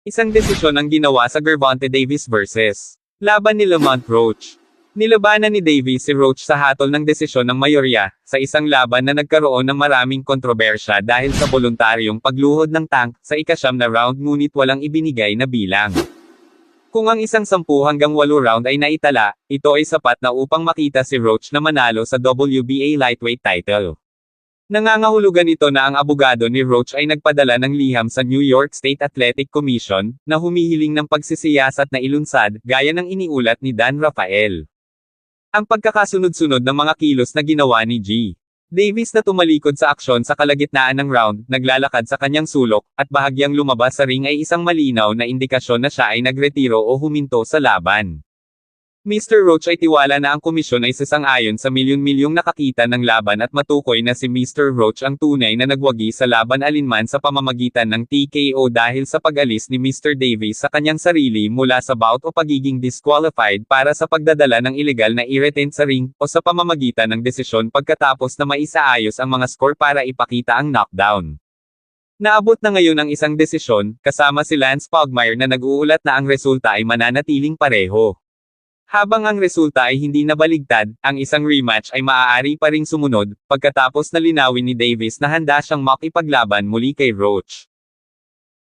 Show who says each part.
Speaker 1: Isang desisyon ang ginawa sa Gervonta Davis versus laban ni Lamont Roach. Nilabanan ni Davis si Roach sa hatol ng desisyon ng mayorya, sa isang laban na nagkaroon ng maraming kontrobersya dahil sa voluntaryong pagluhod ng tank, sa ika-9 na round ngunit walang ibinigay na bilang. Kung ang isang 10 hanggang 8 round ay naitala, ito ay sapat na upang makita si Roach na manalo sa WBA lightweight title. Nangangahulugan ito na ang abogado ni Roach ay nagpadala ng liham sa New York State Athletic Commission, na humihiling ng pagsisiyasat na ilunsad, gaya ng iniulat ni Dan Rafael. Ang pagkakasunod-sunod ng mga kilos na ginawa ni G. Davis na tumalikod sa aksyon sa kalagitnaan ng round, naglalakad sa kanyang sulok, at bahagyang lumabas sa ring ay isang malinaw na indikasyon na siya ay nagretiro o huminto sa laban. Mr. Roach ay tiwala na ang komisyon ay sasang-ayon sa milyon-milyong nakakita ng laban at matukoy na si Mr. Roach ang tunay na nagwagi sa laban alinman sa pamamagitan ng TKO dahil sa pag-alis ni Mr. Davis sa kanyang sarili mula sa bout o pagiging disqualified para sa pagdadala ng ilegal na irretent sa ring, o sa pamamagitan ng desisyon pagkatapos na maisaayos ang mga score para ipakita ang knockdown. Naabot na ngayon ang isang desisyon, kasama si Lance Pugmire na nag-uulat na ang resulta ay mananatiling pareho. Habang ang resulta ay hindi nabaligtad, ang isang rematch ay maaari pa ring sumunod, pagkatapos na linawin ni Davis na handa siyang makipaglaban muli kay Roach.